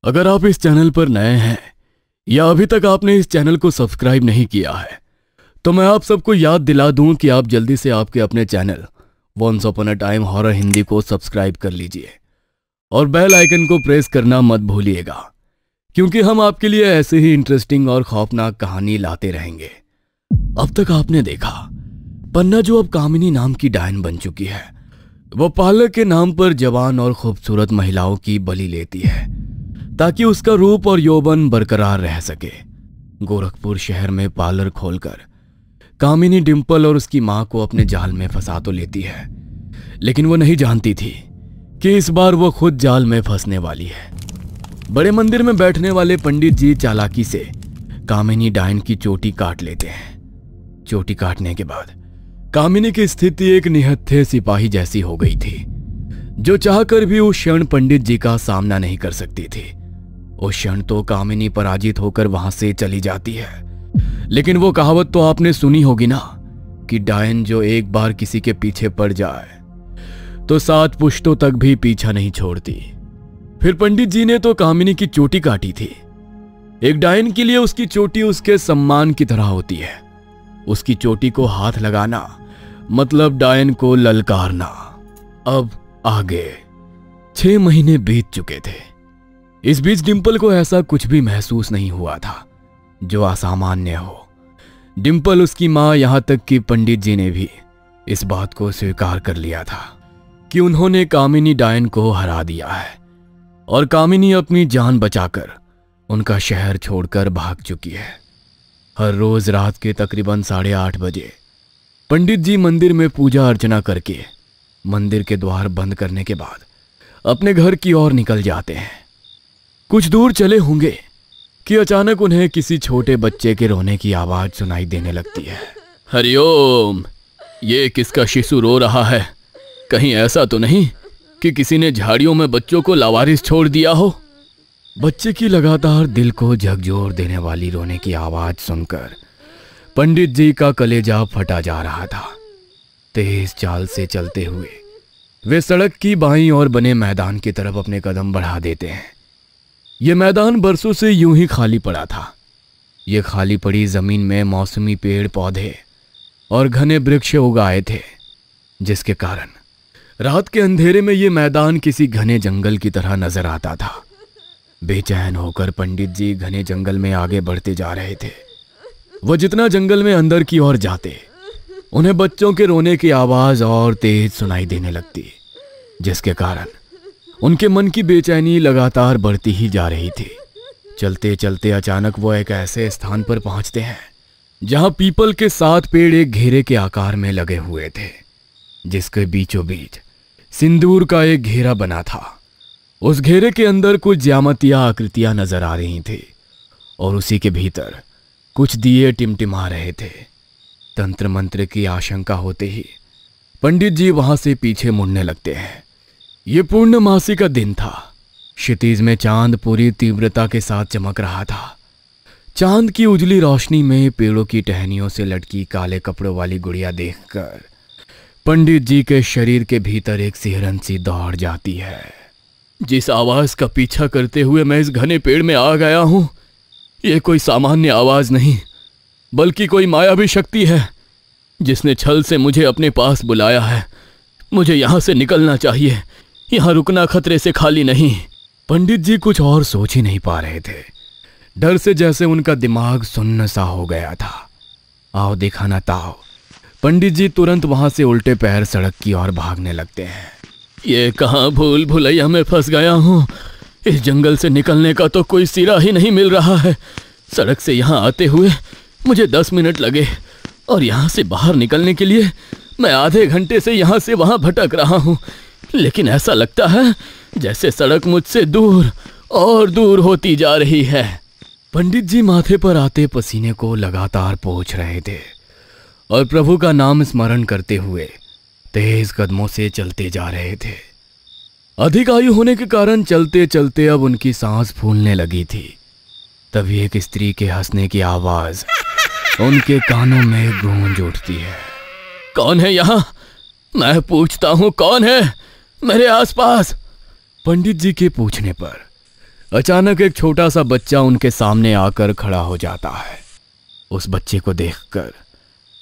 अगर आप इस चैनल पर नए हैं या अभी तक आपने इस चैनल को सब्सक्राइब नहीं किया है तो मैं आप सबको याद दिला दूं कि आप जल्दी से आपके अपने channel once upon a time horror Hindi को सब्सक्राइब कर लीजिए और बेल आइकन को प्रेस करना मत भूलिएगा, क्योंकि हम आपके लिए ऐसे ही इंटरेस्टिंग और खौफनाक कहानी लाते रहेंगे। अब तक आपने देखा पन्ना, जो अब कामिनी नाम की डायन बन चुकी है, वो पार्लर के नाम पर जवान और खूबसूरत महिलाओं की बलि लेती है ताकि उसका रूप और यौवन बरकरार रह सके। गोरखपुर शहर में पार्लर खोलकर कामिनी डिंपल और उसकी मां को अपने जाल में फंसा तो लेती है, लेकिन वो नहीं जानती थी कि इस बार वो खुद जाल में फंसने वाली है। बड़े मंदिर में बैठने वाले पंडित जी चालाकी से कामिनी डायन की चोटी काट लेते हैं। चोटी काटने के बाद कामिनी की स्थिति एक निहत्थे सिपाही जैसी हो गई थी, जो चाहकर भी उस क्षण पंडित जी का सामना नहीं कर सकती थी। उस क्षण तो कामिनी पराजित होकर वहां से चली जाती है, लेकिन वो कहावत तो आपने सुनी होगी ना कि डायन जो एक बार किसी के पीछे पड़ जाए तो 7 पुश्तों तक भी पीछा नहीं छोड़ती। फिर पंडित जी ने तो कामिनी की चोटी काटी थी। एक डायन के लिए उसकी चोटी उसके सम्मान की तरह होती है। उसकी चोटी को हाथ लगाना मतलब डायन को ललकारना। अब आगे 6 महीने बीत चुके थे। इस बीच डिंपल को ऐसा कुछ भी महसूस नहीं हुआ था जो असामान्य हो। डिंपल, उसकी मां, यहां तक कि पंडित जी ने भी इस बात को स्वीकार कर लिया था कि उन्होंने कामिनी डायन को हरा दिया है और कामिनी अपनी जान बचाकर उनका शहर छोड़कर भाग चुकी है। हर रोज रात के तकरीबन 8:30 बजे पंडित जी मंदिर में पूजा अर्चना करके मंदिर के द्वार बंद करने के बाद अपने घर की ओर निकल जाते हैं। कुछ दूर चले होंगे कि अचानक उन्हें किसी छोटे बच्चे के रोने की आवाज सुनाई देने लगती है। हरिओम, ये किसका शिशु रो रहा है? कहीं ऐसा तो नहीं कि किसी ने झाड़ियों में बच्चों को लावारिस छोड़ दिया हो? बच्चे की लगातार दिल को झकझोर देने वाली रोने की आवाज सुनकर पंडित जी का कलेजा फटा जा रहा था। तेज चाल से चलते हुए वे सड़क की बाईं ओर बने मैदान की तरफ अपने कदम बढ़ा देते हैं। यह मैदान बरसों से यूं ही खाली पड़ा था। यह खाली पड़ी जमीन में मौसमी पेड़ पौधे और घने वृक्ष उगाए थे, जिसके कारण रात के अंधेरे में यह मैदान किसी घने जंगल की तरह नजर आता था। बेचैन होकर पंडित जी घने जंगल में आगे बढ़ते जा रहे थे। वह जितना जंगल में अंदर की ओर जाते, उन्हें बच्चों के रोने की आवाज और तेज सुनाई देने लगती, जिसके कारण उनके मन की बेचैनी लगातार बढ़ती ही जा रही थी। चलते चलते अचानक वो एक ऐसे स्थान पर पहुंचते हैं जहां पीपल के 7 पेड़ एक घेरे के आकार में लगे हुए थे, जिसके बीचों बीच सिंदूर का एक घेरा बना था। उस घेरे के अंदर कुछ ज्यामितीय आकृतियां नजर आ रही थी और उसी के भीतर कुछ दिए टिमटिमा रहे थे। तंत्र मंत्र की आशंका होते ही पंडित जी वहां से पीछे मुड़ने लगते हैं। यह पूर्णमासी का दिन था। क्षितिज में चांद पूरी तीव्रता के साथ चमक रहा था। चांद की उजली रोशनी में पेड़ों की टहनियों से लटकी काले कपड़ों वाली गुड़िया देखकर पंडित जी के शरीर के भीतर एक सिहरन सी दौड़ जाती है। जिस आवाज का पीछा करते हुए मैं इस घने पेड़ में आ गया हूं, यह कोई सामान्य आवाज नहीं, बल्कि कोई मायावी शक्ति है जिसने छल से मुझे अपने पास बुलाया है। मुझे यहां से निकलना चाहिए, यहां रुकना खतरे से खाली नहीं। पंडित जी कुछ और सोच ही नहीं पा रहे थे। डर से जैसे उनका दिमाग सुन्न सा हो गया था। आओ दिखाना ताओ, पंडित जी तुरंत वहां से उल्टे पैर सड़क की ओर भागने लगते हैं। ये कहाँ भूल भुलैया में फंस गया हूँ। इस जंगल से निकलने का तो कोई सिरा ही नहीं मिल रहा है। सड़क से यहाँ आते हुए मुझे 10 मिनट लगे और यहाँ से बाहर निकलने के लिए मैं आधे घंटे से यहाँ से वहाँ भटक रहा हूँ, लेकिन ऐसा लगता है जैसे सड़क मुझसे दूर और दूर होती जा रही है। पंडित जी माथे पर आते पसीने को लगातार पोंछ रहे थे और प्रभु का नाम स्मरण करते हुए तेज कदमों से चलते जा रहे थे। अधिक आयु होने के कारण चलते चलते अब उनकी सांस फूलने लगी थी। तभी एक स्त्री के हंसने की आवाज उनके कानों में गूंज उठती है। कौन है यहाँ? मैं पूछता हूँ, कौन है मेरे आसपास? पंडित जी के पूछने पर अचानक एक छोटा सा बच्चा उनके सामने आकर खड़ा हो जाता है। उस बच्चे को देखकर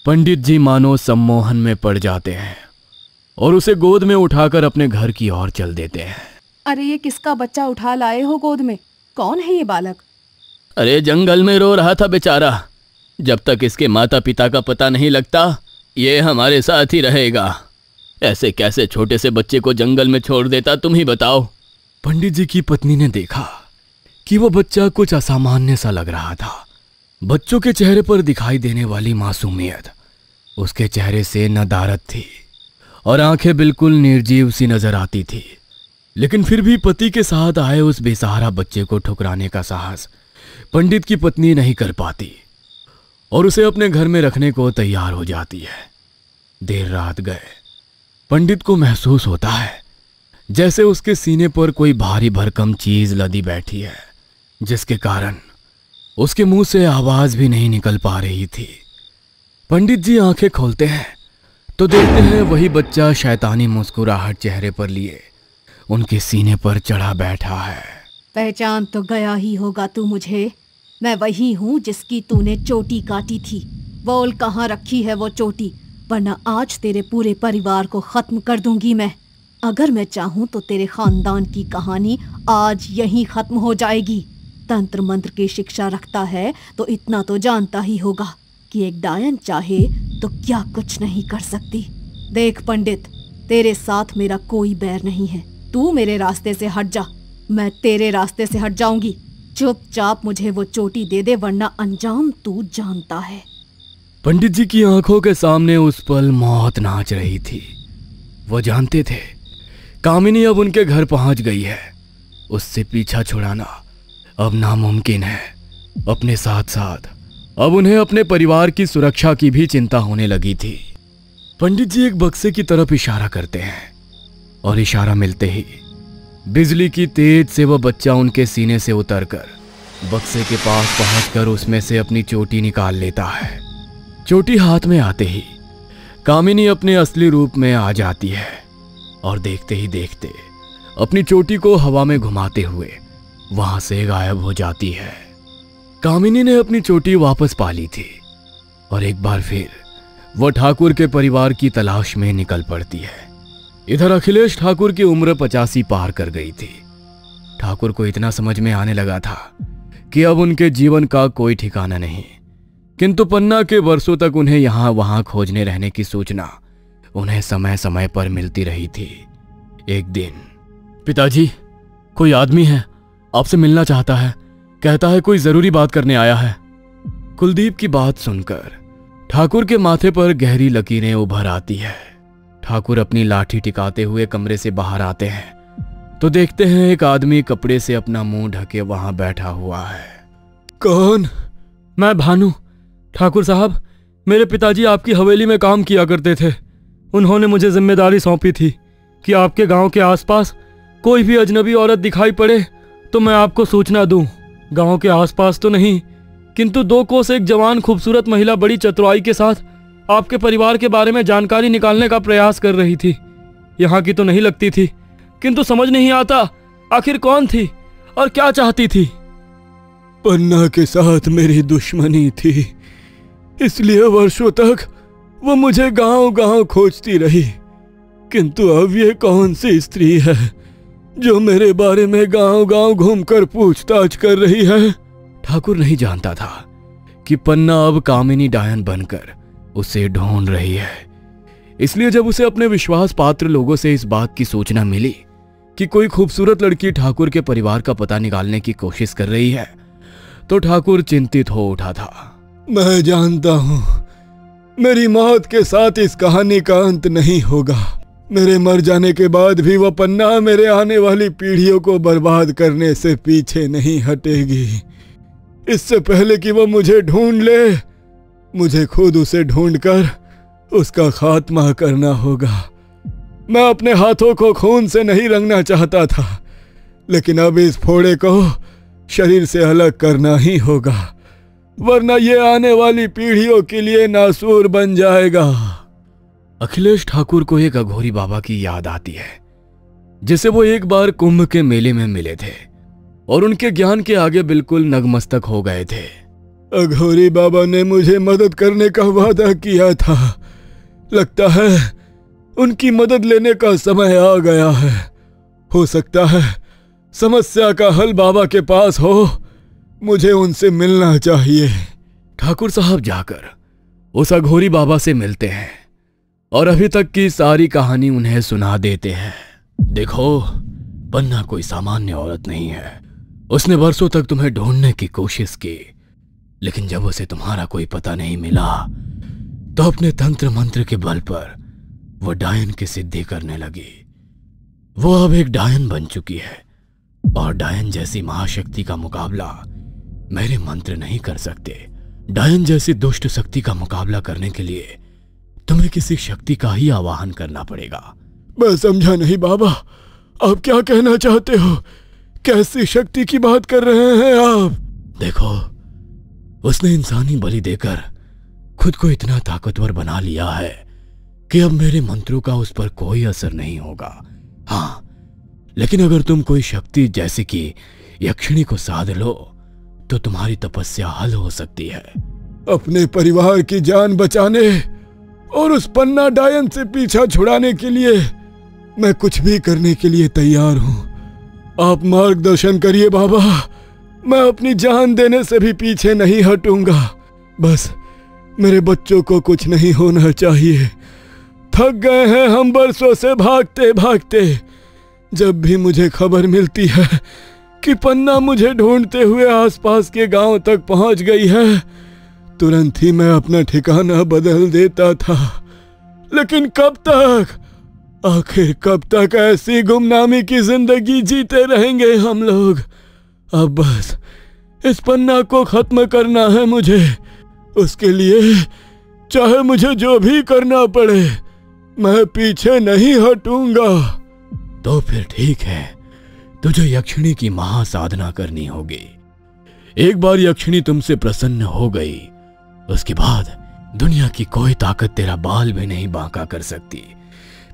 पंडित जी मानो सम्मोहन में पड़ जाते हैं और उसे गोद में उठाकर अपने घर की ओर चल देते हैं। अरे ये किसका बच्चा उठा लाए हो गोद में? कौन है ये बालक? अरे जंगल में रो रहा था बेचारा। जब तक इसके माता पिता का पता नहीं लगता ये हमारे साथ ही रहेगा। ऐसे कैसे छोटे से बच्चे को जंगल में छोड़ देता, तुम ही बताओ। पंडित जी की पत्नी ने देखा कि वो बच्चा कुछ असामान्य सा लग रहा था। बच्चों के चेहरे पर दिखाई देने वाली मासूमियत उसके चेहरे से नदारद थी और आंखें बिल्कुल निर्जीव सी नजर आती थी। लेकिन फिर भी पति के साथ आए उस बेसहारा बच्चे को ठुकराने का साहस पंडित की पत्नी नहीं कर पाती और उसे अपने घर में रखने को तैयार हो जाती है। देर रात गए पंडित को महसूस होता है जैसे उसके सीने पर कोई भारी भरकम चीज लदी बैठी है, जिसके कारण उसके मुंह से आवाज भी नहीं निकल पा रही थी। पंडित जी आंखें खोलते हैं तो देखते हैं वही बच्चा शैतानी मुस्कुराहट चेहरे पर लिए उनके सीने पर चढ़ा बैठा है। पहचान तो गया ही होगा तू मुझे। मैं वही हूँ जिसकी तूने चोटी काटी थी। बोल कहाँ रखी है वो चोटी, वरना आज तेरे पूरे परिवार को खत्म कर दूंगी मैं। अगर मैं चाहूँ तो तेरे खानदान की कहानी आज यहीं खत्म हो जाएगी। तंत्र मंत्र की शिक्षा रखता है तो इतना तो जानता ही होगा कि एक डायन चाहे तो क्या कुछ नहीं कर सकती। देख पंडित, तेरे साथ मेरा कोई बैर नहीं है। तू मेरे रास्ते से हट जा, मैं तेरे रास्ते से हट जाऊंगी। चुपचाप मुझे वो चोटी दे दे, वरना अंजाम तू जानता है। पंडित जी की आंखों के सामने उस पल मौत नाच रही थी। वो जानते थे कामिनी अब उनके घर पहुंच गई है। उससे पीछा छुड़ाना अब नामुमकिन है। अपने साथ साथ अब उन्हें अपने परिवार की सुरक्षा की भी चिंता होने लगी थी। पंडित जी एक बक्से की तरफ इशारा करते हैं और इशारा मिलते ही बिजली की तेज से वह बच्चा उनके सीने से उतरकर बक्से के पास पहुंचकर उसमें से अपनी चोटी निकाल लेता है। चोटी हाथ में आते ही कामिनी अपने असली रूप में आ जाती है और देखते ही देखते अपनी चोटी को हवा में घुमाते हुए वहां से गायब हो जाती है। कामिनी ने अपनी चोटी वापस पा ली थी और एक बार फिर वह ठाकुर के परिवार की तलाश में निकल पड़ती है। इधर अखिलेश ठाकुर की उम्र 85 पार कर गई थी। ठाकुर को इतना समझ में आने लगा था कि अब उनके जीवन का कोई ठिकाना नहीं, किंतु पन्ना के वर्षों तक उन्हें यहां वहां खोजने रहने की सूचना उन्हें समय समय पर मिलती रही थी। एक दिन, पिताजी, कोई आदमी है, आपसे मिलना चाहता है, कहता है कोई जरूरी बात करने आया है। कुलदीप की बात सुनकर ठाकुर के माथे पर गहरी लकीरें उभर आती है। ठाकुर अपनी लाठी टिकाते हुए कमरे से बाहर आते हैं तो देखते हैं एक आदमी कपड़े से अपना मुंह ढके वहां बैठा हुआ है। कौन? मैं भानु। ठाकुर साहब, मेरे पिताजी आपकी हवेली में काम किया करते थे। उन्होंने मुझे जिम्मेदारी सौंपी थी कि आपके गांव के आसपास कोई भी अजनबी औरत दिखाई पड़े तो मैं आपको सूचना दूं। गांव के आसपास तो नहीं, किंतु 2 कोस एक जवान खूबसूरत महिला बड़ी चतुराई के साथ आपके परिवार के बारे में जानकारी निकालने का प्रयास कर रही थी। यहाँ की तो नहीं लगती थी, किंतु समझ नहीं आता आखिर कौन थी और क्या चाहती थी। पन्ना के साथ मेरी दुश्मनी थी, इसलिए वर्षों तक वो मुझे गांव गांव खोजती रही। किंतु अब ये कौन सी स्त्री है जो मेरे बारे में गांव गांव घूमकर पूछताछ कर रही है? ठाकुर नहीं जानता था कि पन्ना अब कामिनी डायन बनकर उसे ढूंढ रही है। इसलिए जब उसे अपने विश्वास पात्र लोगों से इस बात की सूचना मिली कि कोई खूबसूरत लड़की ठाकुर के परिवार का पता निकालने की कोशिश कर रही है तो ठाकुर चिंतित हो उठा था। मैं जानता हूं मेरी मौत के साथ इस कहानी का अंत नहीं होगा। मेरे मर जाने के बाद भी वह पन्ना मेरे आने वाली पीढ़ियों को बर्बाद करने से पीछे नहीं हटेगी। इससे पहले कि वह मुझे ढूंढ ले, मुझे खुद उसे ढूंढकर उसका खात्मा करना होगा। मैं अपने हाथों को खून से नहीं रंगना चाहता था, लेकिन अब इस फोड़े को शरीर से अलग करना ही होगा, वरना ये आने वाली पीढ़ियों के लिए नासूर बन जाएगा। अखिलेश ठाकुर को एक अघोरी बाबा की याद आती है, जिसे वो एक बार कुंभ के मेले में मिले थे। और उनके ज्ञान के आगे बिल्कुल नगमस्तक हो गए थे। अघोरी बाबा ने मुझे मदद करने का वादा किया था। लगता है उनकी मदद लेने का समय आ गया है। हो सकता है समस्या का हल बाबा के पास हो। मुझे उनसे मिलना चाहिए। ठाकुर साहब जाकर उस अघोरी बाबा से मिलते हैं और अभी तक की सारी कहानी उन्हें सुना देते हैं। देखो, पन्ना कोई सामान्य औरत नहीं है। उसने वर्षों तक तुम्हें ढूंढने की कोशिश की, लेकिन जब उसे तुम्हारा कोई पता नहीं मिला तो अपने तंत्र मंत्र के बल पर वो डायन की सिद्धि करने लगी। वो अब एक डायन बन चुकी है और डायन जैसी महाशक्ति का मुकाबला मेरे मंत्र नहीं कर सकते। डायन जैसी दुष्ट शक्ति का मुकाबला करने के लिए तुम्हें किसी शक्ति का ही आवाहन करना पड़ेगा। मैं समझा नहीं बाबा, आप क्या कहना चाहते हो? कैसी शक्ति की बात कर रहे हैं आप? देखो, उसने इंसानी बलि देकर खुद को इतना ताकतवर बना लिया है कि अब मेरे मंत्रों का उस पर कोई असर नहीं होगा। हाँ, लेकिन अगर तुम कोई शक्ति जैसे कि यक्षिणी को साध लो तो तुम्हारी तपस्या हल हो सकती है। अपने परिवार की जान बचाने और उस पन्ना डायन से पीछा छुड़ाने के लिए मैं कुछ भी करने के लिए तैयार हूं। आप मार्गदर्शन करिए बाबा। मैं अपनी जान देने से भी पीछे नहीं हटूंगा। बस मेरे बच्चों को कुछ नहीं होना चाहिए। थक गए हैं हम बरसों से भागते भागते। जब भी मुझे खबर मिलती है कि पन्ना मुझे ढूंढते हुए आसपास के गांव तक पहुंच गई है, तुरंत ही मैं अपना ठिकाना बदल देता था। लेकिन कब तक? आखिर कब तक ऐसी गुमनामी की जिंदगी जीते रहेंगे हम लोग? अब बस इस पन्ना को खत्म करना है मुझे। उसके लिए चाहे मुझे जो भी करना पड़े, मैं पीछे नहीं हटूंगा। तो फिर ठीक है, तुझे यक्षिणी की महासाधना करनी होगी। एक बार यक्षिणी तुमसे प्रसन्न हो गई, उसके बाद दुनिया की कोई ताकत तेरा बाल भी नहीं बांका कर सकती।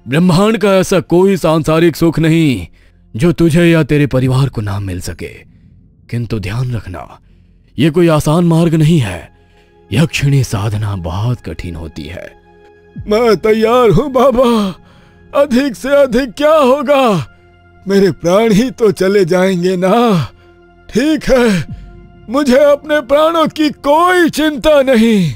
ब्रह्मांड का ऐसा कोई सांसारिक सुख नहीं जो तुझे या तेरे परिवार को ना मिल सके। किंतु ध्यान रखना, यह कोई आसान मार्ग नहीं है। यक्षिणी साधना बहुत कठिन होती है। मैं तैयार हूं बाबा। अधिक से अधिक क्या होगा? मेरे प्राण ही तो चले जाएंगे ना। ठीक है, मुझे अपने प्राणों की कोई चिंता नहीं।